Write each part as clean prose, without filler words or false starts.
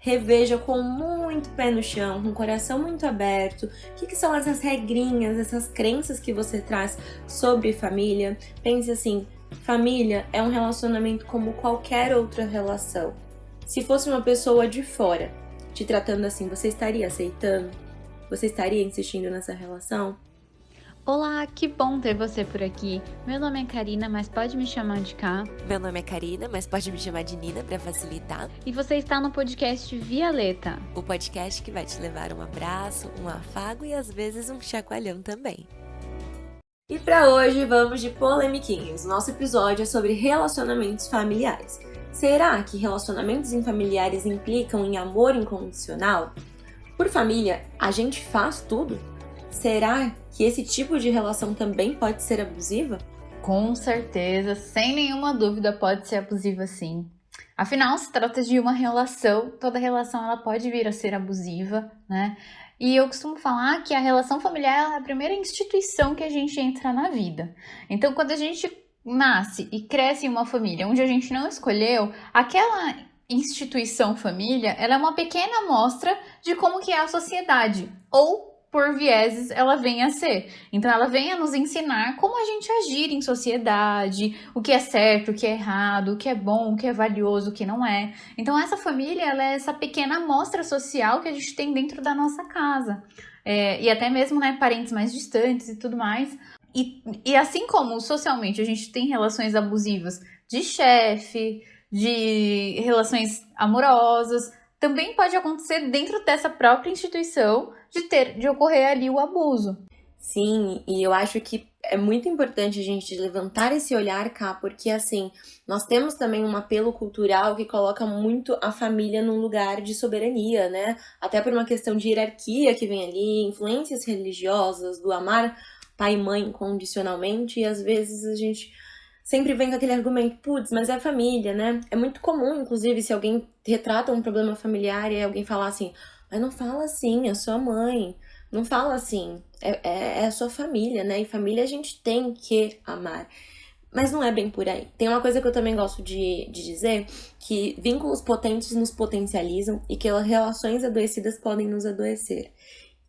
reveja com muito pé no chão, com o coração muito aberto, o que são essas regrinhas, essas crenças que você traz sobre família. Pense assim, família é um relacionamento como qualquer outra relação. Se fosse uma pessoa de fora te tratando assim, você estaria aceitando? Você estaria insistindo nessa relação? Olá, que bom ter você por aqui. Meu nome é Karina, mas pode me chamar de Ká. Meu nome é Karina, mas pode me chamar de Nina para facilitar. E você está no podcast Violeta, O podcast que vai te levar um abraço, um afago e às vezes um chacoalhão também. E para hoje vamos de polemiquinhos. Nosso episódio é sobre relacionamentos familiares. Será que relacionamentos familiares implicam em amor incondicional? Por família, a gente faz tudo? Será que esse tipo de relação também pode ser abusiva? com certeza, sem nenhuma dúvida, pode ser abusiva sim. Afinal, se trata de uma relação, toda relação ela pode vir a ser abusiva, né? E eu costumo falar que a relação familiar é a primeira instituição que a gente entra na vida. Então, quando a gente nasce e cresce em uma família onde a gente não escolheu, aquela instituição família, ela é uma pequena amostra de como que é a sociedade, ou por vieses ela vem a ser. Então ela vem a nos ensinar como a gente agir em sociedade, o que é certo, o que é errado, o que é bom, o que é valioso, o que não é. Então essa família, ela é essa pequena amostra social que a gente tem dentro da nossa casa. E até mesmo, né, parentes mais distantes e tudo mais. E assim como socialmente a gente tem relações abusivas de chefe, de relações amorosas, também pode acontecer dentro dessa própria instituição de ocorrer ali o abuso. Sim, e eu acho que é muito importante a gente levantar esse olhar cá, porque assim, nós temos também um apelo cultural que coloca muito a família num lugar de soberania, né? Até por uma questão de hierarquia que vem ali, influências religiosas, do amar pai e mãe incondicionalmente, e às vezes a gente sempre vem com aquele argumento, putz, mas é família, né? É muito comum, inclusive, se alguém retrata um problema familiar e alguém falar assim, mas não fala assim, é sua mãe. Não fala assim, é a sua família, né? E família a gente tem que amar. Mas não é bem por aí. Tem uma coisa que eu também gosto de dizer, que vínculos potentes nos potencializam e que relações adoecidas podem nos adoecer.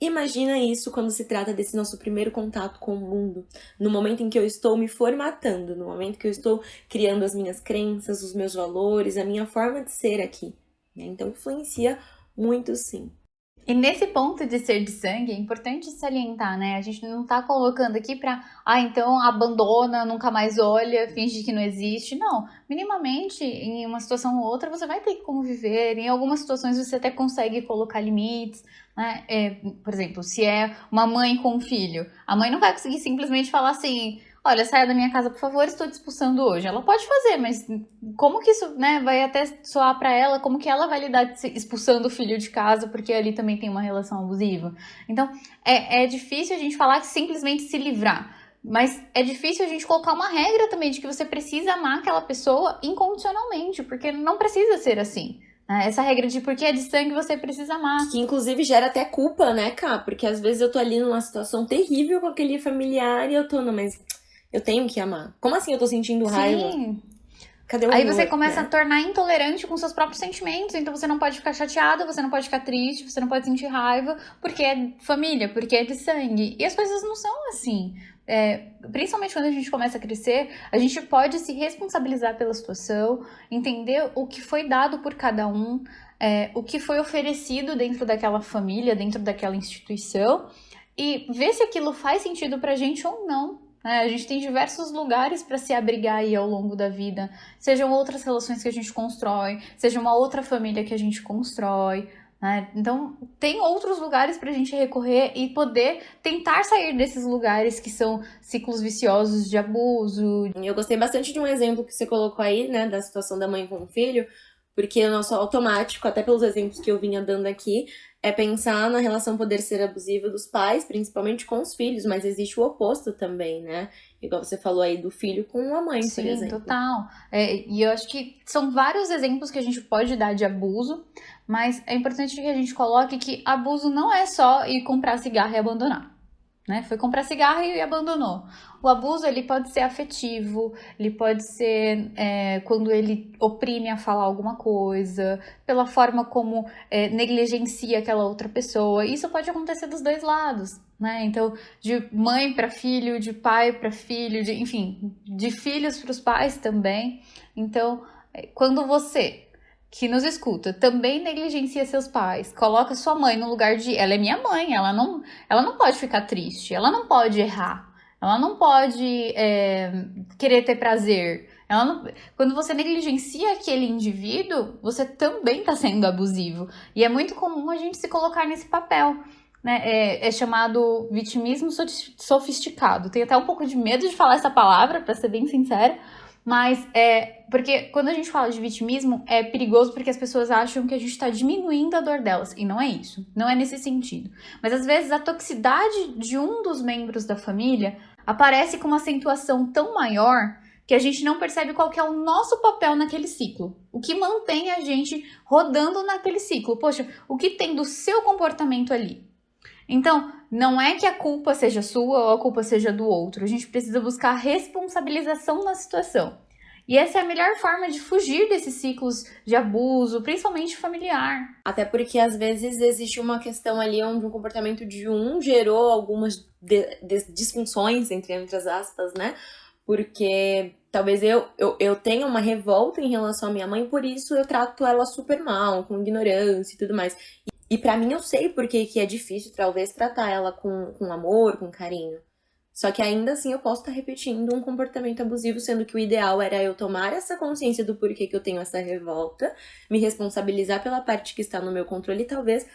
Imagina isso quando se trata desse nosso primeiro contato com o mundo, no momento em que eu estou me formatando, no momento que eu estou criando as minhas crenças, os meus valores, a minha forma de ser aqui. Então influencia muito sim. E nesse ponto de ser de sangue, é importante salientar, né? A gente não tá colocando aqui pra, então abandona, nunca mais olha, finge que não existe. Não, minimamente, em uma situação ou outra, você vai ter que conviver. Em algumas situações você até consegue colocar limites, né? Por exemplo, se é uma mãe com um filho, a mãe não vai conseguir simplesmente falar assim, olha, saia da minha casa, por favor, estou te expulsando hoje. Ela pode fazer, mas como que isso, né, vai até soar pra ela? Como que ela vai lidar expulsando o filho de casa, porque ali também tem uma relação abusiva? Então, é difícil a gente falar que simplesmente se livrar. Mas é difícil a gente colocar uma regra também de que você precisa amar aquela pessoa incondicionalmente, porque não precisa ser assim. Essa regra de porque é de sangue você precisa amar. Que inclusive gera até culpa, né, Cá? Porque às vezes eu tô ali numa situação terrível com aquele familiar e eu tô, não, mas eu tenho que amar. Como assim eu tô sentindo raiva? Sim. Cadê o Aí amor, você começa né? a tornar intolerante com seus próprios sentimentos, então você não pode ficar chateado, você não pode ficar triste, você não pode sentir raiva, porque é família, porque é de sangue. E as coisas não são assim. Principalmente quando a gente começa a crescer, a gente pode se responsabilizar pela situação, entender o que foi dado por cada um, o que foi oferecido dentro daquela família, dentro daquela instituição, e ver se aquilo faz sentido pra gente ou não. A gente tem diversos lugares para se abrigar aí ao longo da vida, sejam outras relações que a gente constrói, seja uma outra família que a gente constrói, né? Então, tem outros lugares para a gente recorrer e poder tentar sair desses lugares que são ciclos viciosos de abuso. Eu gostei bastante de um exemplo que você colocou aí, né, da situação da mãe com o filho, porque o nosso automático, até pelos exemplos que eu vinha dando aqui, é pensar na relação poder ser abusiva dos pais, principalmente com os filhos, mas existe o oposto também, né? Igual você falou aí do filho com a mãe, por Sim, exemplo. total. E eu acho que são vários exemplos que a gente pode dar de abuso, mas é importante que a gente coloque que abuso não é só ir comprar cigarro e abandonar. né? Foi comprar cigarro e abandonou. O abuso, ele pode ser afetivo, ele pode ser quando ele oprime a falar alguma coisa, pela forma como negligencia aquela outra pessoa. Isso pode acontecer dos dois lados, né? Então, de mãe para filho, de pai para filho, enfim, de filhos para os pais também. Então, quando você que nos escuta também negligencia seus pais, coloca sua mãe no lugar de... Ela é minha mãe, ela não pode ficar triste, ela não pode errar, ela não pode querer ter prazer. Quando você negligencia aquele indivíduo, você também está sendo abusivo. E é muito comum a gente se colocar nesse papel, né? É chamado vitimismo sofisticado. Tenho até um pouco de medo de falar essa palavra, para ser bem sincera, mas porque quando a gente fala de vitimismo, é perigoso porque as pessoas acham que a gente está diminuindo a dor delas, e não é isso, não é nesse sentido. Mas às vezes a toxicidade de um dos membros da família aparece com uma acentuação tão maior que a gente não percebe qual que é o nosso papel naquele ciclo. O que mantém a gente rodando naquele ciclo. Poxa, o que tem do seu comportamento ali? Então, não é que a culpa seja sua ou a culpa seja do outro. A gente precisa buscar responsabilização na situação. E essa é a melhor forma de fugir desses ciclos de abuso, principalmente familiar. Até porque, às vezes, existe uma questão ali onde o comportamento de um gerou algumas disfunções, entre aspas, né? Porque talvez eu tenha uma revolta em relação à minha mãe, por isso eu trato ela super mal, com ignorância e tudo mais. E pra mim eu sei por que é difícil, talvez, tratar ela com amor, com carinho. Só que ainda assim eu posso estar repetindo um comportamento abusivo, sendo que o ideal era eu tomar essa consciência do porquê que eu tenho essa revolta, me responsabilizar pela parte que está no meu controle e talvez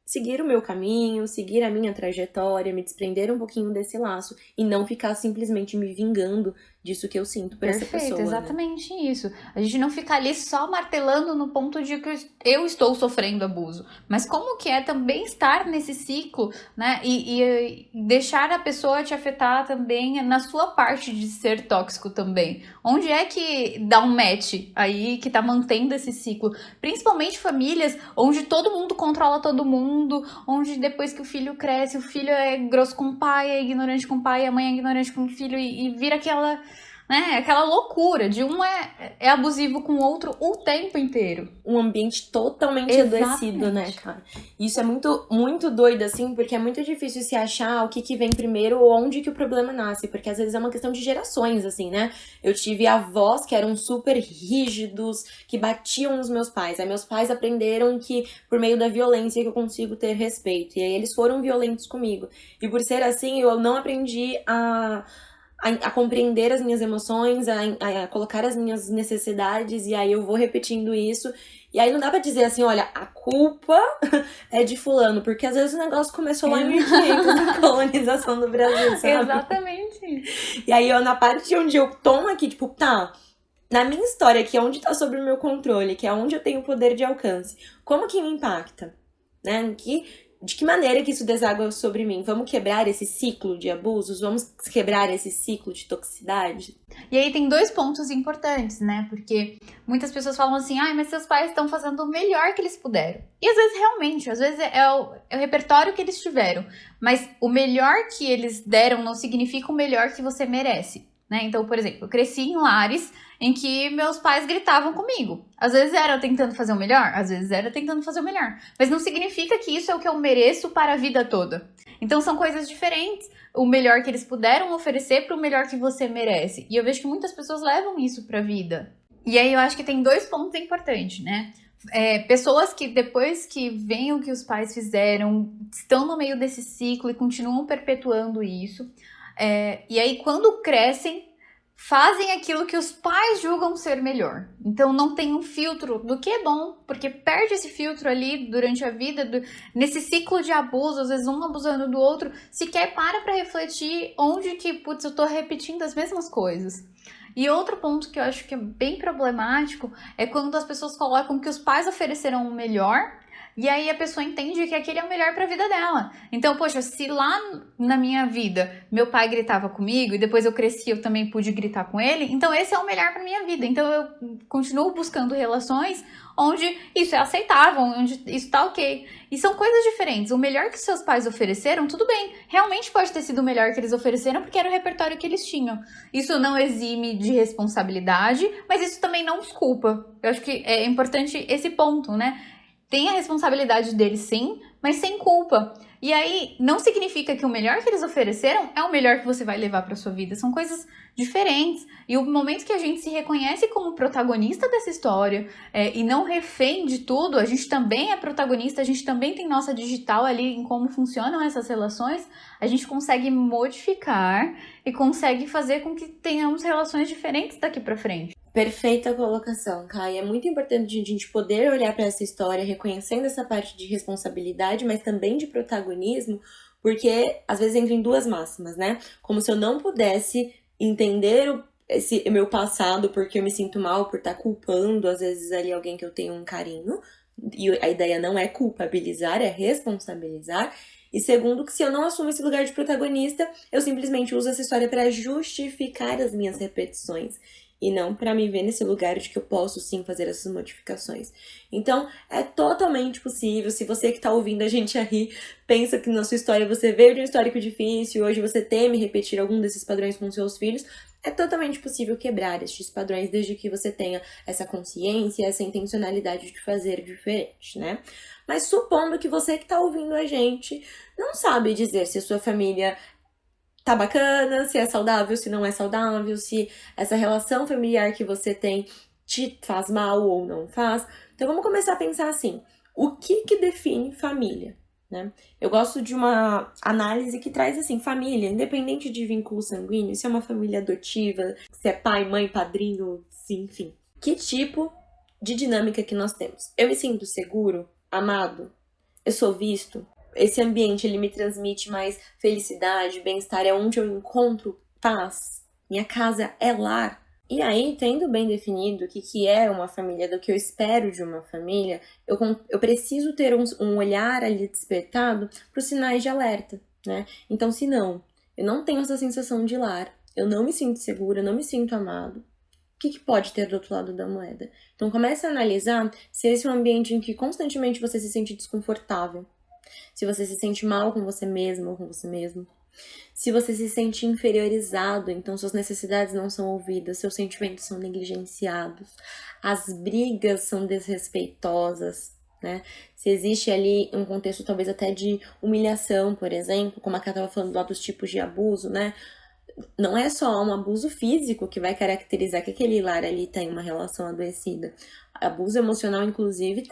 seguir o meu caminho, seguir a minha trajetória, me desprender um pouquinho desse laço e não ficar simplesmente me vingando disso que eu sinto por essa pessoa. Perfeito, exatamente isso. A gente não fica ali só martelando no ponto de que eu estou sofrendo abuso, mas como que é também estar nesse ciclo, né? E deixar a pessoa te afetar também na sua parte de ser tóxico também. Onde é que dá um match aí que tá mantendo esse ciclo? Principalmente famílias onde todo mundo controla todo mundo, onde depois que o filho cresce, o filho é grosso com o pai, é ignorante com o pai, a mãe é ignorante com o filho e vira aquela... né? Aquela loucura de um é abusivo com o outro o tempo inteiro. Um ambiente totalmente adoecido, né, cara? Isso é muito, muito doido, assim, porque é muito difícil se achar o que vem primeiro ou onde que o problema nasce, porque às vezes é uma questão de gerações, assim, né? Eu tive avós que eram super rígidos, que batiam nos meus pais. Aí meus pais aprenderam que por meio da violência que eu consigo ter respeito. E aí eles foram violentos comigo. E por ser assim, eu não aprendi a compreender as minhas emoções, a colocar as minhas necessidades, e aí eu vou repetindo isso. E aí não dá pra dizer assim, olha, a culpa é de fulano, porque às vezes o negócio começou lá em 1500, na colonização do Brasil, sabe? Exatamente. E aí na parte onde eu tomo aqui, tipo, tá, na minha história, que é onde tá sob o meu controle, que é onde eu tenho poder de alcance, como que me impacta? Né? De que maneira que isso deságua sobre mim? Vamos quebrar esse ciclo de abusos? Vamos quebrar esse ciclo de toxicidade? E aí tem 2 pontos importantes, né? Porque muitas pessoas falam assim, mas seus pais estão fazendo o melhor que eles puderam. E às vezes realmente, às vezes é o repertório que eles tiveram. Mas o melhor que eles deram não significa o melhor que você merece, né? Então, por exemplo, eu cresci em lares em que meus pais gritavam comigo. Às vezes era eu tentando fazer o melhor, às vezes era tentando fazer o melhor. Mas não significa que isso é o que eu mereço para a vida toda. Então são coisas diferentes. O melhor que eles puderam oferecer para o melhor que você merece. E eu vejo que muitas pessoas levam isso para a vida. E aí eu acho que tem 2 pontos importantes, né? Pessoas que depois que veem o que os pais fizeram, estão no meio desse ciclo e continuam perpetuando isso. E aí quando crescem, fazem aquilo que os pais julgam ser melhor. Então não tem um filtro do que é bom, porque perde esse filtro ali durante a vida, nesse ciclo de abuso, às vezes um abusando do outro, sequer para refletir onde que, putz, eu tô repetindo as mesmas coisas. E outro ponto que eu acho que é bem problemático é quando as pessoas colocam que os pais ofereceram o melhor E aí a pessoa entende que aquele é o melhor pra vida dela. Então, poxa, se lá na minha vida meu pai gritava comigo e depois eu cresci, eu também pude gritar com ele, então esse é o melhor pra minha vida. Então eu continuo buscando relações onde isso é aceitável, onde isso tá ok. E são coisas diferentes. O melhor que seus pais ofereceram, tudo bem. Realmente pode ter sido o melhor que eles ofereceram porque era o repertório que eles tinham. Isso não exime de responsabilidade, mas isso também não os culpa. Eu acho que é importante esse ponto, né? Tem a responsabilidade deles, sim, mas sem culpa. E aí, não significa que o melhor que eles ofereceram é o melhor que você vai levar para sua vida. São coisas diferentes. E o momento que a gente se reconhece como protagonista dessa história e não refém de tudo, a gente também é protagonista, a gente também tem nossa digital ali em como funcionam essas relações, a gente consegue modificar e consegue fazer com que tenhamos relações diferentes daqui para frente. Perfeita colocação, Kai. É muito importante a gente poder olhar para essa história reconhecendo essa parte de responsabilidade, mas também de protagonismo, porque às vezes entra em duas máximas, né? Como se eu não pudesse entender esse meu passado porque eu me sinto mal por estar culpando, às vezes, ali alguém que eu tenho um carinho. E a ideia não é culpabilizar, é responsabilizar. E segundo, que se eu não assumo esse lugar de protagonista, eu simplesmente uso essa história para justificar as minhas repetições. E não para me ver nesse lugar de que eu posso sim fazer essas modificações. Então, é totalmente possível. Se você que tá ouvindo a gente aí pensa que na sua história você veio de um histórico difícil, hoje você teme repetir algum desses padrões com seus filhos, é totalmente possível quebrar estes padrões desde que você tenha essa consciência, essa intencionalidade de fazer diferente, né? Mas supondo que você que tá ouvindo a gente não sabe dizer se a sua família tá bacana, se é saudável, se não é saudável, se essa relação familiar que você tem te faz mal ou não faz. Então vamos começar a pensar assim, o que define família, né? Eu gosto de uma análise que traz assim, família, independente de vínculo sanguíneo, se é uma família adotiva, se é pai, mãe, padrinho, enfim. Que tipo de dinâmica que nós temos? Eu me sinto seguro, amado, eu sou visto. Esse ambiente, ele me transmite mais felicidade, bem-estar, é onde eu encontro paz. Minha casa é lar. E aí, tendo bem definido o que é uma família, do que eu espero de uma família, eu preciso ter um olhar ali despertado para os sinais de alerta, né? Então, se não, eu não tenho essa sensação de lar, eu não me sinto segura, eu não me sinto amado, o que pode ter do outro lado da moeda? Então, comece a analisar se esse é um ambiente em que constantemente você se sente desconfortável, se você se sente mal com você mesmo ou com você mesmo. Se você se sente inferiorizado, então suas necessidades não são ouvidas, seus sentimentos são negligenciados, as brigas são desrespeitosas, né? Se existe ali um contexto talvez até de humilhação, por exemplo, como a Ká estava falando lá dos tipos de abuso, né? Não é só um abuso físico que vai caracterizar que aquele lar ali tem uma relação adoecida. Abuso emocional, inclusive,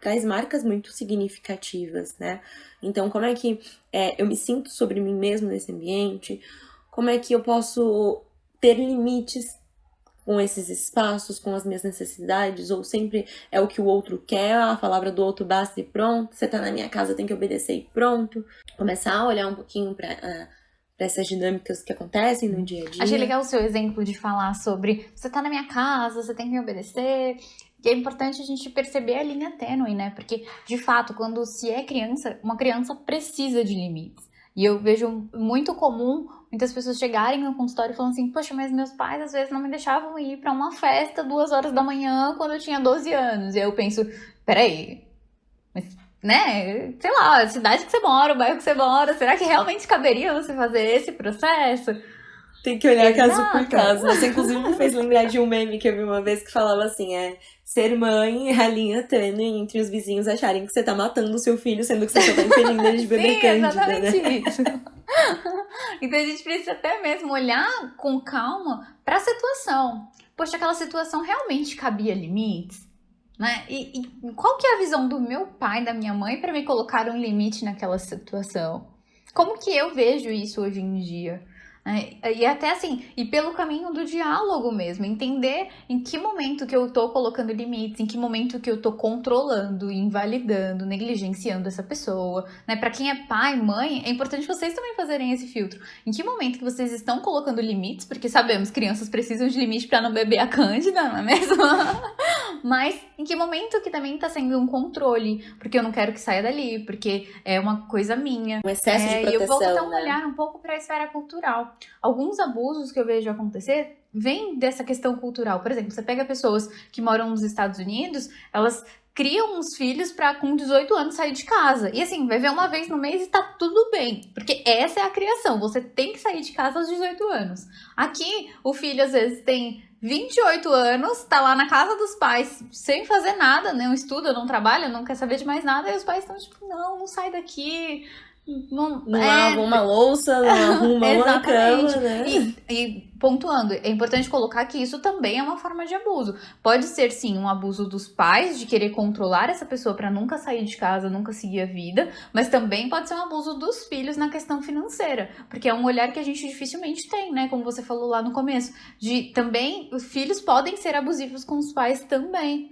traz marcas muito significativas, né? Então, como é que eu me sinto sobre mim mesmo nesse ambiente? Como é que eu posso ter limites com esses espaços, com as minhas necessidades? Ou sempre é o que o outro quer, a palavra do outro basta e pronto? Você tá na minha casa, tem que obedecer e pronto? Começar a olhar um pouquinho para essas dinâmicas que acontecem no dia a dia. Achei legal o seu exemplo de falar sobre você tá na minha casa, você tem que me obedecer. E é importante a gente perceber a linha tênue, né? Porque, de fato, quando se é criança, uma criança precisa de limites. E eu vejo muito comum muitas pessoas chegarem no consultório e falando assim, poxa, mas meus pais às vezes não me deixavam ir pra uma festa 2 horas da manhã quando eu tinha 12 anos. E aí eu penso, peraí, mas, né, sei lá, a cidade que você mora, o bairro que você mora, será que realmente caberia você fazer esse processo? Tem que olhar caso por caso. Você, inclusive, me fez lembrar de um meme que eu vi uma vez que falava assim, ser mãe é a linha tênue entre os vizinhos acharem que você tá matando o seu filho, sendo que você só tá impedindo ele de beber cândida, exatamente, né? Isso. Então a gente precisa até mesmo olhar com calma pra situação. Poxa, aquela situação realmente cabia limites? Né? E qual que é a visão do meu pai, da minha mãe, para me colocar um limite naquela situação? Como que eu vejo isso hoje em dia? E até assim, e pelo caminho do diálogo mesmo, entender em que momento que eu tô colocando limites, em que momento que eu tô controlando, invalidando, negligenciando essa pessoa, né? Para quem é pai, mãe, é importante vocês também fazerem esse filtro. Em que momento que vocês estão colocando limites, porque sabemos, crianças precisam de limite para não beber a cândida, não é mesmo? Mas em que momento que também tá sendo um controle? Porque eu não quero que saia dali, porque é uma coisa minha. Um excesso de E proteção, eu volto até um né? olhar um pouco para a esfera cultural. Alguns abusos que eu vejo acontecer vêm dessa questão cultural. Por exemplo, você pega pessoas que moram nos Estados Unidos, elas criam uns filhos pra com 18 anos sair de casa. E assim, vai ver uma vez no mês e tá tudo bem. Porque essa é a criação. Você tem que sair de casa aos 18 anos. Aqui, o filho às vezes tem 28 anos, tá lá na casa dos pais sem fazer nada, né? Não estuda, não trabalha, não quer saber de mais nada. E os pais estão tipo, não sai daqui. Não lava uma louça, não arruma uma cama, né? E pontuando, é importante colocar que isso também é uma forma de abuso. Pode ser, sim, um abuso dos pais, de querer controlar essa pessoa para nunca sair de casa, nunca seguir a vida, mas também pode ser um abuso dos filhos na questão financeira, porque é um olhar que a gente dificilmente tem, né? Como você falou lá no começo, de também os filhos podem ser abusivos com os pais também.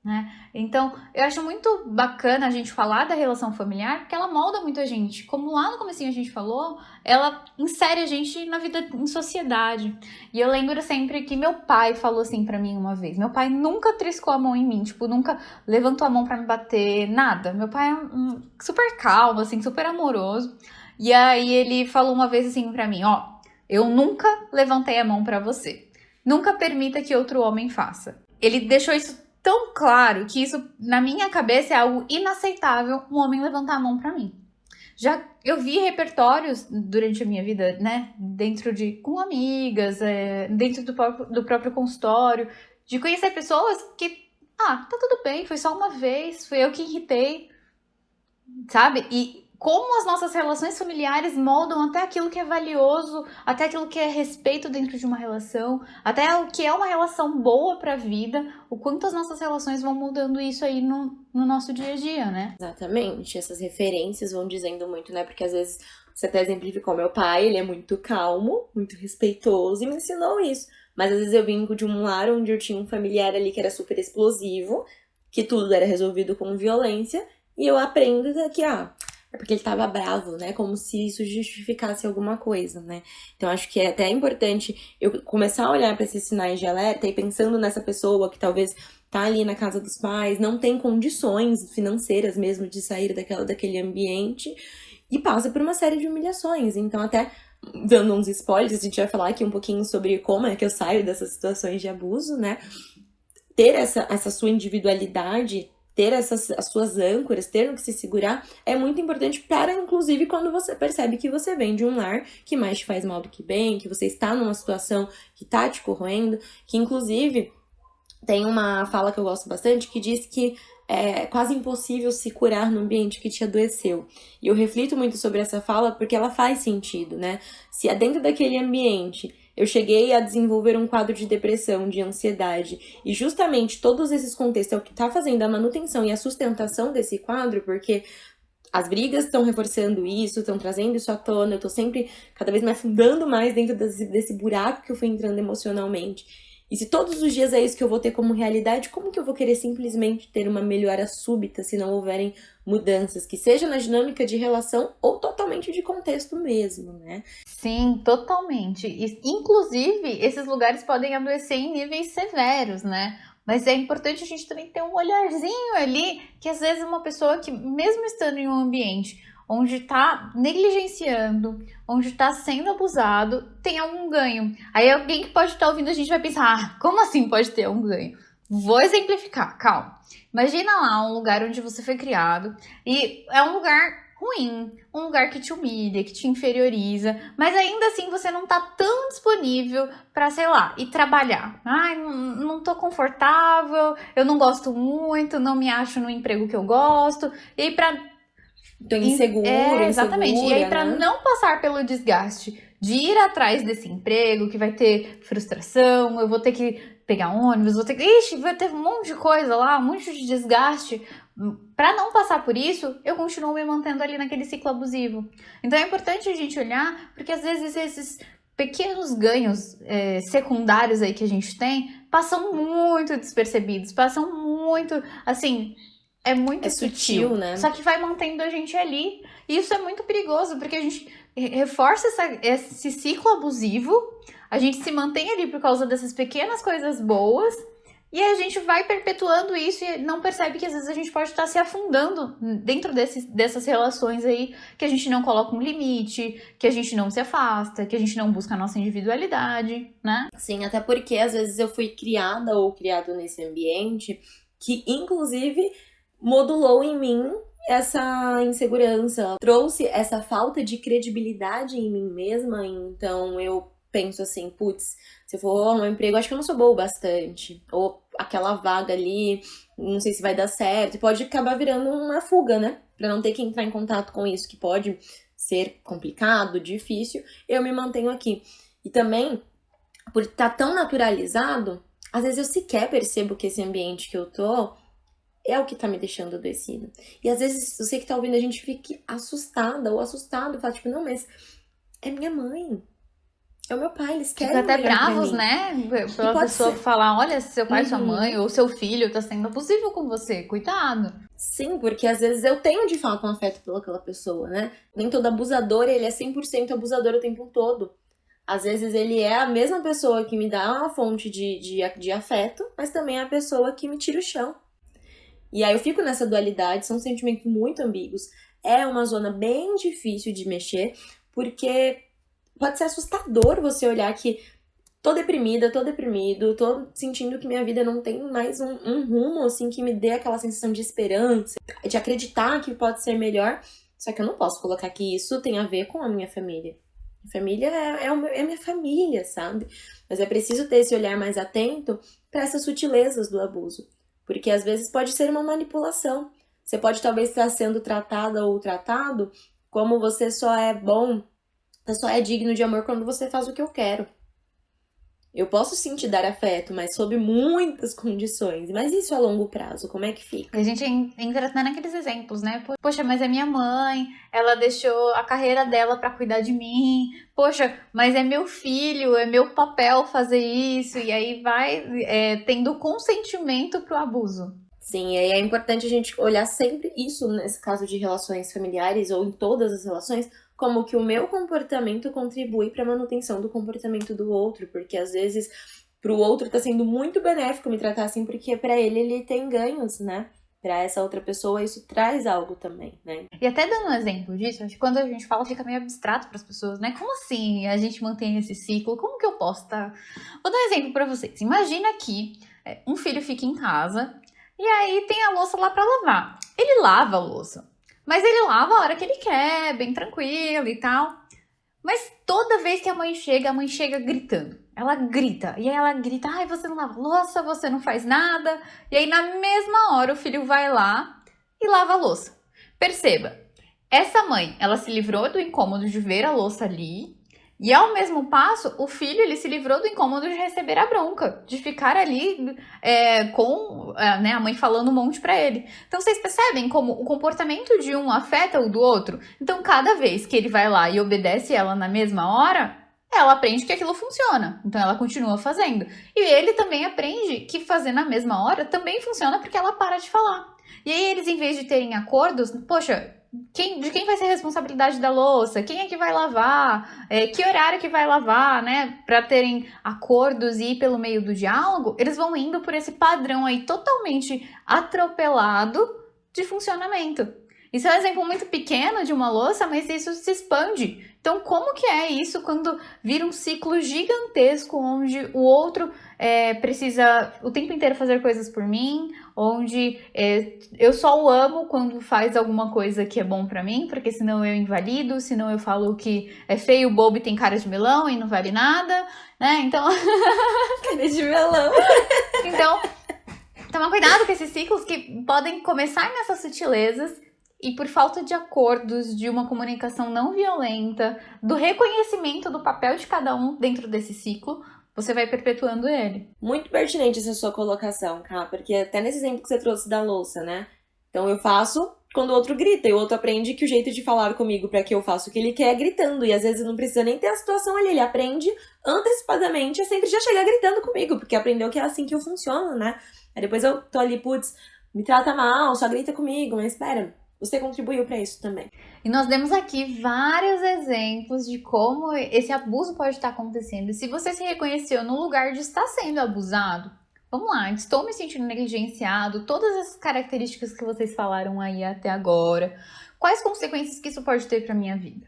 Né? Então, eu acho muito bacana a gente falar da relação familiar, porque ela molda muito a gente. Como lá no comecinho a gente falou, ela insere a gente na vida em sociedade. E eu lembro sempre que meu pai falou assim pra mim uma vez. Meu pai nunca triscou a mão em mim, tipo, nunca levantou a mão pra me bater, nada. Meu pai é super calmo, assim, super amoroso. E aí ele falou uma vez assim pra mim, ó, eu nunca levantei a mão pra você. Nunca permita que outro homem faça. Ele deixou isso tão claro que isso, na minha cabeça, é algo inaceitável um homem levantar a mão pra mim. Já eu vi repertórios durante a minha vida, né, com amigas, dentro do próprio consultório, de conhecer pessoas que, tá tudo bem, foi só uma vez, foi eu que irritei, sabe? E como as nossas relações familiares moldam até aquilo que é valioso, até aquilo que é respeito dentro de uma relação, até o que é uma relação boa pra vida, o quanto as nossas relações vão mudando isso aí no nosso dia a dia, né? Exatamente, essas referências vão dizendo muito, né? Porque às vezes você até exemplificou meu pai, ele é muito calmo, muito respeitoso e me ensinou isso. Mas às vezes eu vim de um lar onde eu tinha um familiar ali que era super explosivo, que tudo era resolvido com violência, e eu aprendo que, é porque ele tava bravo, né? Como se isso justificasse alguma coisa, né? Então, acho que é até importante eu começar a olhar para esses sinais de alerta e pensando nessa pessoa que talvez tá ali na casa dos pais, não tem condições financeiras mesmo de sair daquele ambiente e passa por uma série de humilhações. Então, até dando uns spoilers, a gente vai falar aqui um pouquinho sobre como é que eu saio dessas situações de abuso, né? Ter essa sua individualidade, ter as suas âncoras, ter no que se segurar, é muito importante para, inclusive, quando você percebe que você vem de um lar que mais te faz mal do que bem, que você está numa situação que tá te corroendo, que, inclusive, tem uma fala que eu gosto bastante, que diz que é quase impossível se curar no ambiente que te adoeceu. E eu reflito muito sobre essa fala porque ela faz sentido, né? Se é dentro daquele ambiente eu cheguei a desenvolver um quadro de depressão, de ansiedade, e justamente todos esses contextos é o que está fazendo a manutenção e a sustentação desse quadro, porque as brigas estão reforçando isso, estão trazendo isso à tona, eu tô sempre cada vez me afundando mais dentro desse buraco que eu fui entrando emocionalmente. E se todos os dias é isso que eu vou ter como realidade, como que eu vou querer simplesmente ter uma melhora súbita se não houverem mudanças, que seja na dinâmica de relação ou totalmente de contexto mesmo, né? Sim, totalmente. E, inclusive, esses lugares podem adoecer em níveis severos, né? Mas é importante a gente também ter um olharzinho ali, que às vezes uma pessoa que, mesmo estando em um ambiente onde está negligenciando, onde está sendo abusado, tem algum ganho. Aí alguém que pode estar ouvindo a gente vai pensar, como assim pode ter um ganho? Vou exemplificar, calma. Imagina lá um lugar onde você foi criado e é um lugar ruim, um lugar que te humilha, que te inferioriza, mas ainda assim você não tá tão disponível pra, sei lá, ir trabalhar. Ai, não tô confortável, eu não gosto muito, não me acho no emprego que eu gosto, e aí Tô insegura, exatamente. Insegura, e aí, pra não passar pelo desgaste de ir atrás desse emprego, que vai ter frustração, eu vou ter que pegar ônibus, vou ter que... Ixi, vai ter um monte de coisa lá, um monte de desgaste. Pra não passar por isso, eu continuo me mantendo ali naquele ciclo abusivo. Então é importante a gente olhar, porque às vezes esses pequenos ganhos secundários aí que a gente tem, passam muito despercebidos, passam muito, assim... É muito sutil, né? Só que vai mantendo a gente ali. E isso é muito perigoso, porque a gente reforça esse ciclo abusivo, a gente se mantém ali por causa dessas pequenas coisas boas, E a gente vai perpetuando isso e não percebe que às vezes a gente pode estar se afundando dentro dessas relações aí, que a gente não coloca um limite, que a gente não se afasta, que a gente não busca a nossa individualidade, né? Sim, até porque às vezes eu fui criada ou criado nesse ambiente que, inclusive, modulou em mim essa insegurança, trouxe essa falta de credibilidade em mim mesma. Então eu penso assim, putz, se eu for arrumar um emprego, acho que eu não sou boa o bastante. Ou aquela vaga ali, não sei se vai dar certo. E pode acabar virando uma fuga, né? Pra não ter que entrar em contato com isso, que pode ser complicado, difícil, eu me mantenho aqui. E também, por estar tão naturalizado, às vezes eu sequer percebo que esse ambiente que eu tô é o que tá me deixando adoecida. E às vezes você que tá ouvindo a gente fica assustada ou assustado, fala tipo, não, mas é minha mãe, é o meu pai, eles querem Fica até melhor pra bravos, mim. né? Pela pode pessoa ser. falar, olha, seu pai, sua Uhum. mãe ou seu filho tá sendo abusivo com você, cuidado. Sim, porque às vezes eu tenho de fato um afeto pelaquela pessoa, né? Nem todo abusador, ele é 100% abusador o tempo todo. Às vezes ele é a mesma pessoa que me dá uma fonte de afeto, mas também é a pessoa que me tira o chão. E aí eu fico nessa dualidade, são sentimentos muito ambíguos. É uma zona bem difícil de mexer, porque pode ser assustador você olhar que tô deprimida, tô deprimido, tô sentindo que minha vida não tem mais um rumo, assim, que me dê aquela sensação de esperança, de acreditar que pode ser melhor. Só que eu não posso colocar que isso tem a ver com a minha família. Família é minha família, sabe? Mas é preciso ter esse olhar mais atento para essas sutilezas do abuso. Porque às vezes pode ser uma manipulação. Você pode talvez estar sendo tratada ou tratado como você só é bom, você só é digno de amor quando você faz o que eu quero. Eu posso sim te dar afeto, mas sob muitas condições. Mas isso a longo prazo, como é que fica? A gente entra até naqueles exemplos, né? Poxa, mas é minha mãe, ela deixou a carreira dela pra cuidar de mim. Poxa, mas é meu filho, é meu papel fazer isso. E aí vai tendo consentimento pro abuso. Sim, e aí é importante a gente olhar sempre isso, nesse caso de relações familiares ou em todas as relações, como que o meu comportamento contribui para a manutenção do comportamento do outro, porque às vezes para o outro tá sendo muito benéfico me tratar assim, porque para ele tem ganhos, né? Para essa outra pessoa isso traz algo também, né? E até dando um exemplo disso, acho que quando a gente fala fica meio abstrato para as pessoas, né? Como assim a gente mantém esse ciclo? Como que eu posso tá? Vou dar um exemplo para vocês. Imagina que um filho fica em casa e aí tem a louça lá para lavar. Ele lava a louça, mas ele lava a hora que ele quer, bem tranquilo e tal. Mas toda vez que a mãe chega gritando. Ela grita, e aí ela grita, ai, você não lava a louça, você não faz nada. E aí na mesma hora o filho vai lá e lava a louça. Perceba, essa mãe, ela se livrou do incômodo de ver a louça ali. E ao mesmo passo, o filho, ele se livrou do incômodo de receber a bronca, de ficar ali com a mãe falando um monte pra ele. Então vocês percebem como o comportamento de um afeta o do outro? Então cada vez que ele vai lá e obedece ela na mesma hora, ela aprende que aquilo funciona. Então ela continua fazendo. E ele também aprende que fazer na mesma hora também funciona porque ela para de falar. E aí eles, em vez de terem acordos, poxa, de quem vai ser a responsabilidade da louça? Quem é que vai lavar? Que horário que vai lavar, né? Para terem acordos e ir pelo meio do diálogo, eles vão indo por esse padrão aí totalmente atropelado de funcionamento. Isso é um exemplo muito pequeno de uma louça, mas isso se expande. Então, como que é isso quando vira um ciclo gigantesco onde o outro precisa o tempo inteiro fazer coisas por mim, onde eu só o amo quando faz alguma coisa que é bom pra mim, porque senão eu invalido, senão eu falo que é feio, bobo e tem cara de melão e não vale nada, né? Então... Cara de melão! Então, toma cuidado com esses ciclos que podem começar nessas sutilezas e por falta de acordos, de uma comunicação não violenta, do reconhecimento do papel de cada um dentro desse ciclo, você vai perpetuando ele. Muito pertinente essa sua colocação, Ká, porque até nesse exemplo que você trouxe da louça, né? Então eu faço quando o outro grita, e o outro aprende que o jeito de falar comigo para que eu faça o que ele quer é gritando, e às vezes não precisa nem ter a situação ali, ele aprende antecipadamente a sempre já chegar gritando comigo, porque aprendeu que é assim que eu funciono, né? Aí depois eu tô ali, putz, me trata mal, só grita comigo, mas espera, você contribuiu para isso também. E nós demos aqui vários exemplos de como esse abuso pode estar acontecendo. E se você se reconheceu no lugar de estar sendo abusado, Vamos lá, estou me sentindo negligenciado, todas as características que vocês falaram aí até agora, quais consequências que isso pode ter para minha vida?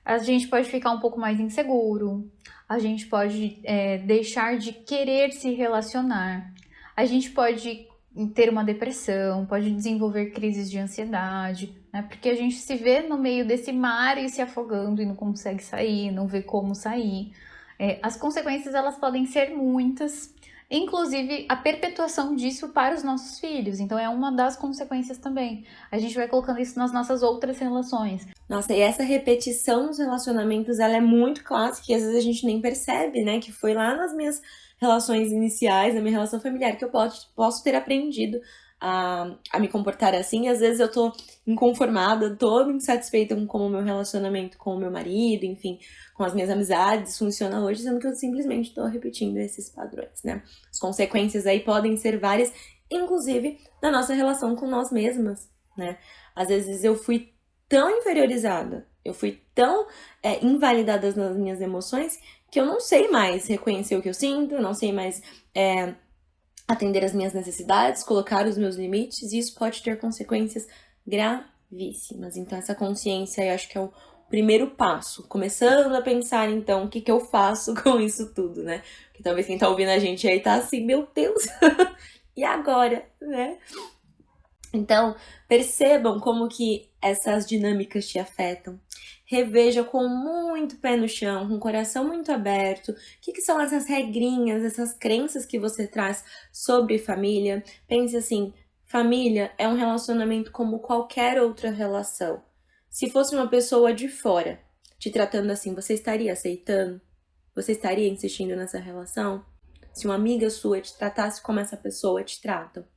A gente pode ficar um pouco mais inseguro, a gente pode deixar de querer se relacionar, a gente pode ter uma depressão, pode desenvolver crises de ansiedade, né? Porque a gente se vê no meio desse mar e se afogando e não consegue sair, não vê como sair. As consequências, elas podem ser muitas, inclusive a perpetuação disso para os nossos filhos. Então é uma das consequências também. A gente vai colocando isso nas nossas outras relações. Nossa, e essa repetição nos relacionamentos, ela é muito clássica e às vezes a gente nem percebe, né? Que foi lá nas minhas relações iniciais, na minha relação familiar, que eu posso ter aprendido a me comportar assim. E às vezes eu tô inconformada, tô insatisfeita com como o meu relacionamento com o meu marido, enfim, com as minhas amizades funciona hoje, sendo que eu simplesmente tô repetindo esses padrões, né? As consequências aí podem ser várias, inclusive na nossa relação com nós mesmas, né? Às vezes eu fui tão inferiorizada, eu fui tão invalidada nas minhas emoções, que eu não sei mais reconhecer o que eu sinto, eu não sei mais atender as minhas necessidades, colocar os meus limites, e isso pode ter consequências gravíssimas. Então essa consciência eu acho que é o primeiro passo, começando a pensar então o que eu faço com isso tudo, né? Porque talvez quem tá ouvindo a gente aí tá assim, meu Deus, e agora, né? Então, percebam como que essas dinâmicas te afetam. Reveja com muito pé no chão, com o coração muito aberto, o que são essas regrinhas, essas crenças que você traz sobre família. Pense assim, família é um relacionamento como qualquer outra relação. Se fosse uma pessoa de fora te tratando assim, você estaria aceitando? Você estaria insistindo nessa relação? Se uma amiga sua te tratasse como essa pessoa te trata,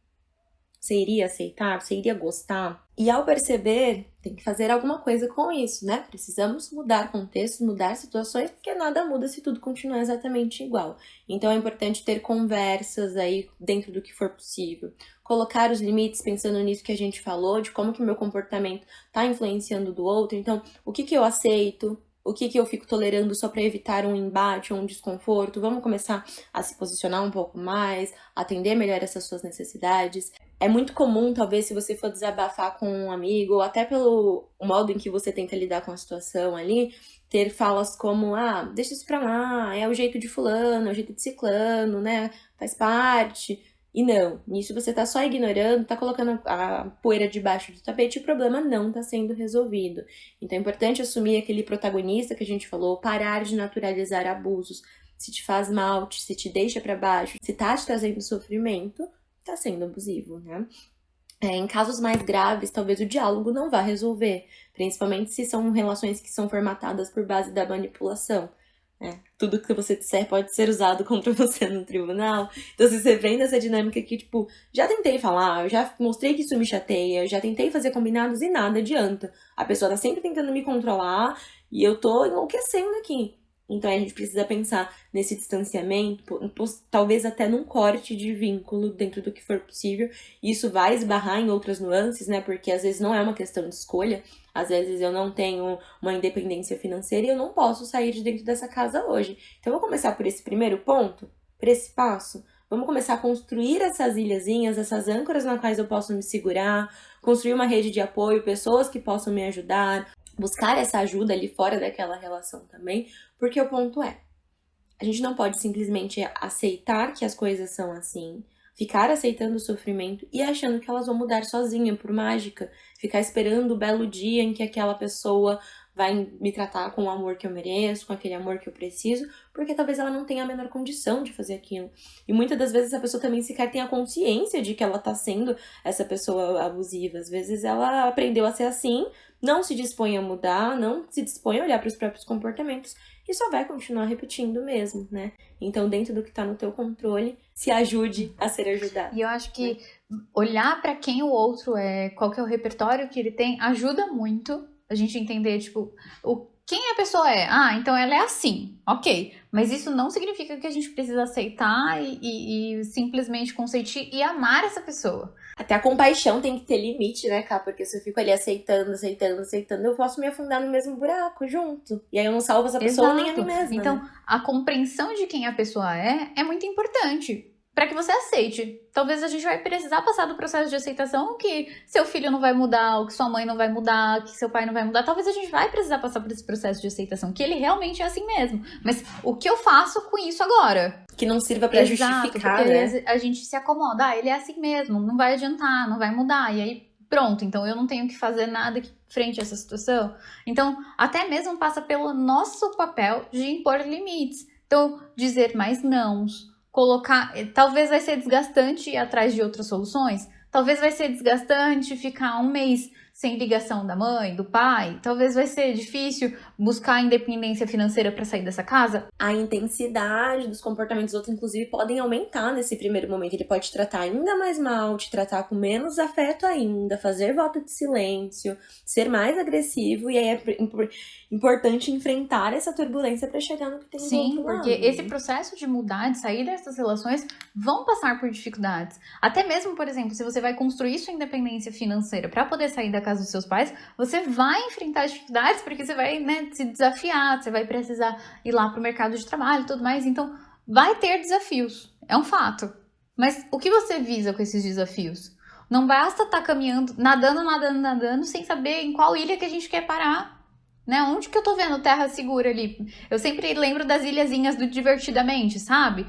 você iria aceitar? Você iria gostar? E ao perceber, tem que fazer alguma coisa com isso, né? Precisamos mudar contextos, mudar situações, porque nada muda se tudo continuar exatamente igual. Então é importante ter conversas aí dentro do que for possível. Colocar os limites pensando nisso que a gente falou, de como que o meu comportamento está influenciando do outro. Então, o que eu aceito? O que eu fico tolerando só para evitar um embate ou um desconforto? Vamos começar a se posicionar um pouco mais, atender melhor essas suas necessidades. É muito comum, talvez, se você for desabafar com um amigo, ou até pelo modo em que você tenta lidar com a situação ali, ter falas como, deixa isso pra lá, é o jeito de fulano, é o jeito de ciclano, né? Faz parte. E não, nisso você tá só ignorando, tá colocando a poeira debaixo do tapete e o problema não tá sendo resolvido. Então é importante assumir aquele protagonista que a gente falou, parar de naturalizar abusos. Se te faz mal, se te deixa pra baixo, se tá te trazendo sofrimento, tá sendo abusivo, né? Em casos mais graves, talvez o diálogo não vá resolver, principalmente se são relações que são formatadas por base da manipulação. Tudo que você disser pode ser usado contra você no tribunal. Então, se você vem dessa dinâmica que, tipo, já tentei falar, eu já mostrei que isso me chateia, eu já tentei fazer combinados e nada adianta. A pessoa tá sempre tentando me controlar e eu tô enlouquecendo aqui. Então, a gente precisa pensar nesse distanciamento, talvez até num corte de vínculo dentro do que for possível. Isso vai esbarrar em outras nuances, né? Porque às vezes não é uma questão de escolha. Às vezes eu não tenho uma independência financeira e eu não posso sair de dentro dessa casa hoje. Então, eu vou começar por esse primeiro ponto, por esse passo. Vamos começar a construir essas ilhazinhas, essas âncoras nas quais eu posso me segurar, construir uma rede de apoio, pessoas que possam me ajudar, buscar essa ajuda ali fora daquela relação também, porque o ponto é, a gente não pode simplesmente aceitar que as coisas são assim, ficar aceitando o sofrimento e achando que elas vão mudar sozinha, por mágica, ficar esperando o belo dia em que aquela pessoa vai me tratar com o amor que eu mereço, com aquele amor que eu preciso, porque talvez ela não tenha a menor condição de fazer aquilo. E muitas das vezes a pessoa também sequer tem a consciência de que ela tá sendo essa pessoa abusiva. Às vezes ela aprendeu a ser assim, não se dispõe a mudar, não se dispõe a olhar para os próprios comportamentos e só vai continuar repetindo mesmo, né? Então, dentro do que tá no teu controle, se ajude a ser ajudado. E eu acho que olhar para quem o outro é, qual que é o repertório que ele tem, ajuda muito a gente entender, tipo, quem a pessoa é. Então ela é assim, ok. Mas isso não significa que a gente precisa aceitar e simplesmente consentir e amar essa pessoa. Até a compaixão tem que ter limite, né, Cá? Porque se eu fico ali aceitando, eu posso me afundar no mesmo buraco junto. E aí eu não salvo essa pessoa nem a mim mesma. Então, né? a compreensão de quem a pessoa é muito importante. para que você aceite. Talvez a gente vai precisar passar do processo de aceitação que seu filho não vai mudar, ou que sua mãe não vai mudar, que seu pai não vai mudar. Talvez a gente vai precisar passar por esse processo de aceitação, que ele realmente é assim mesmo. Mas o que eu faço com isso agora? Que não sirva pra justificar, porque né? a gente se acomoda. Ele é assim mesmo, não vai adiantar, não vai mudar. E aí, pronto, então eu não tenho que fazer nada frente a essa situação. Então, até mesmo passa pelo nosso papel de impor limites. Então, dizer mais nãos, colocar, talvez vai ser desgastante ir atrás de outras soluções, talvez vai ser desgastante ficar um mês sem ligação da mãe, do pai, talvez vai ser difícil buscar independência financeira para sair dessa casa. A intensidade dos comportamentos do outro, inclusive, podem aumentar nesse primeiro momento. Ele pode te tratar ainda mais mal, te tratar com menos afeto ainda, fazer voto de silêncio, ser mais agressivo, e aí é importante enfrentar essa turbulência para chegar no que tem do Sim, outro lado. porque esse processo de mudar, de sair dessas relações, vão passar por dificuldades. Até mesmo, por exemplo, se você vai construir sua independência financeira para poder sair da casa dos seus pais, você vai enfrentar dificuldades, porque você vai, né, se desafiar, você vai precisar ir lá pro mercado de trabalho e tudo mais. Então, vai ter desafios, é um fato. Mas o que você visa com esses desafios? Não basta estar caminhando, nadando, sem saber em qual ilha que a gente quer parar. Né? Onde que eu tô vendo terra segura ali? Eu sempre lembro das ilhazinhas do Divertidamente, sabe?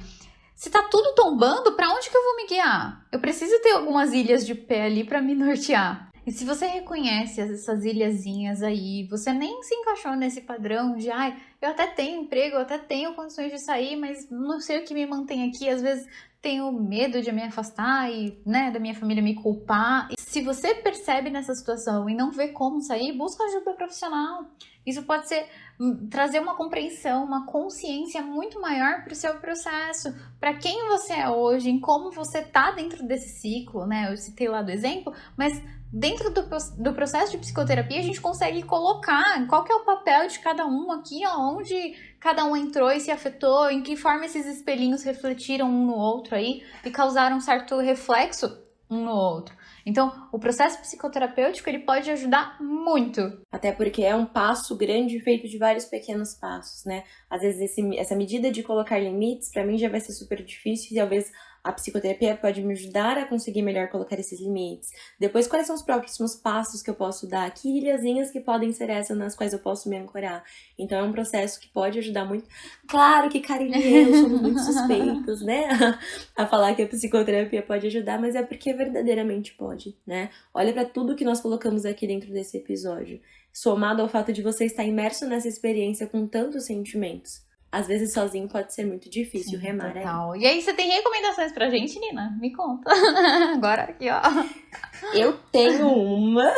Se tá tudo tombando, pra onde que eu vou me guiar? Eu preciso ter algumas ilhas de pé ali pra me nortear. E se você reconhece essas ilhazinhas aí, você nem se encaixou nesse padrão de eu até tenho emprego, eu até tenho condições de sair, mas não sei o que me mantém aqui, às vezes tenho medo de me afastar e, né, da minha família me culpar. E se você percebe nessa situação e não vê como sair, busca ajuda profissional. Isso pode ser trazer uma compreensão, uma consciência muito maior para o seu processo, para quem você é hoje, em como você tá dentro desse ciclo, né? Eu citei lá do exemplo, mas dentro do processo de psicoterapia a gente consegue colocar qual que é o papel de cada um aqui, onde cada um entrou e se afetou, em que forma esses espelhinhos refletiram um no outro aí e causaram um certo reflexo um no outro. Então, o processo psicoterapêutico, ele pode ajudar muito. Até porque é um passo grande feito de vários pequenos passos, né? Às vezes essa medida de colocar limites, pra mim já vai ser super difícil e talvez a psicoterapia pode me ajudar a conseguir melhor colocar esses limites. Depois, quais são os próximos passos que eu posso dar? Que ilhazinhas que podem ser essas nas quais eu posso me ancorar? Então, é um processo que pode ajudar muito. Claro que Karine e eu somos muito suspeitos, né? A falar que a psicoterapia pode ajudar, mas é porque verdadeiramente pode, né? Olha pra tudo que nós colocamos aqui dentro desse episódio. Somado ao fato de você estar imerso nessa experiência com tantos sentimentos. Às vezes sozinho pode ser muito difícil remar, total. E aí, você tem recomendações pra gente, Nina? Me conta. Agora aqui, ó. Eu tenho uma.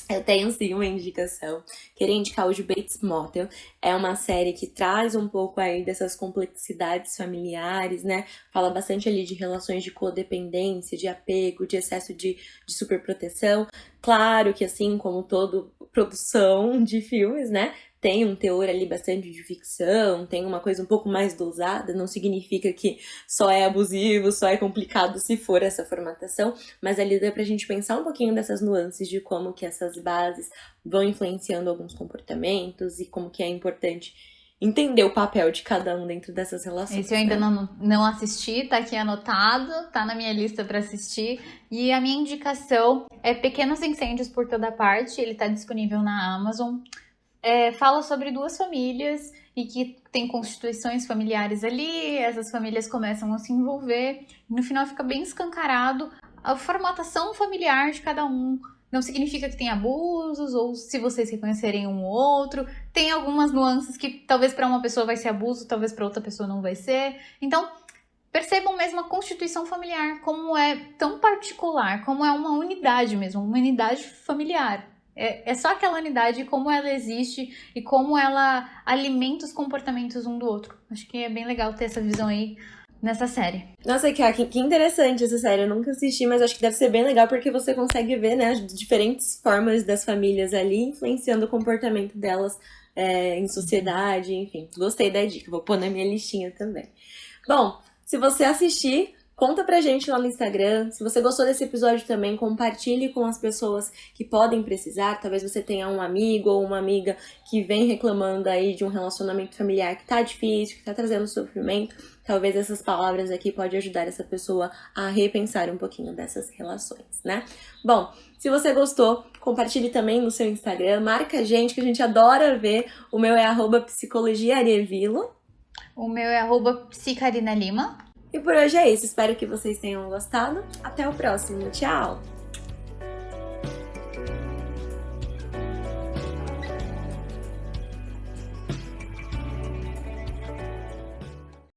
Eu tenho sim uma indicação. Queria indicar hoje o Bates Motel. É uma série que traz um pouco aí dessas complexidades familiares, né? Fala bastante ali de relações de codependência, de apego, de excesso de superproteção. Claro que assim como toda produção de filmes, né? Tem um teor ali bastante de ficção, tem uma coisa um pouco mais dosada, não significa que só é abusivo, só é complicado se for essa formatação, mas ali dá pra gente pensar um pouquinho dessas nuances de como que essas bases vão influenciando alguns comportamentos e como que é importante entender o papel de cada um dentro dessas relações. Esse eu ainda não assisti, tá aqui anotado, tá na minha lista pra assistir. E a minha indicação é Pequenos Incêndios por Toda Parte, ele tá disponível na Amazon. Fala sobre duas famílias e que tem constituições familiares ali, essas famílias começam a se envolver, e no final fica bem escancarado a formatação familiar de cada um. Não significa que tem abusos, ou se vocês reconhecerem um ou outro, tem algumas nuances que talvez para uma pessoa vai ser abuso, talvez para outra pessoa não vai ser. Então, percebam mesmo a constituição familiar, como é tão particular, como é uma unidade mesmo, uma unidade familiar. É só aquela unidade, como ela existe e como ela alimenta os comportamentos um do outro. Acho que é bem legal ter essa visão aí nessa série. Nossa, que interessante essa série. Eu nunca assisti, mas acho que deve ser bem legal porque você consegue ver, né, as diferentes formas das famílias ali influenciando o comportamento delas em sociedade, enfim. Gostei da dica, vou pôr na minha listinha também. Bom, se você assistir, conta pra gente lá no Instagram. Se você gostou desse episódio também, compartilhe com as pessoas que podem precisar. Talvez você tenha um amigo ou uma amiga que vem reclamando aí de um relacionamento familiar que tá difícil, que tá trazendo sofrimento. talvez essas palavras aqui podem ajudar essa pessoa a repensar um pouquinho dessas relações, né? Bom, se você gostou, compartilhe também no seu Instagram, marca a gente, que a gente adora ver. O meu é @psicologiaarevilo. O meu é @psicarinalima. E por hoje é isso, espero que vocês tenham gostado. Até o próximo, tchau!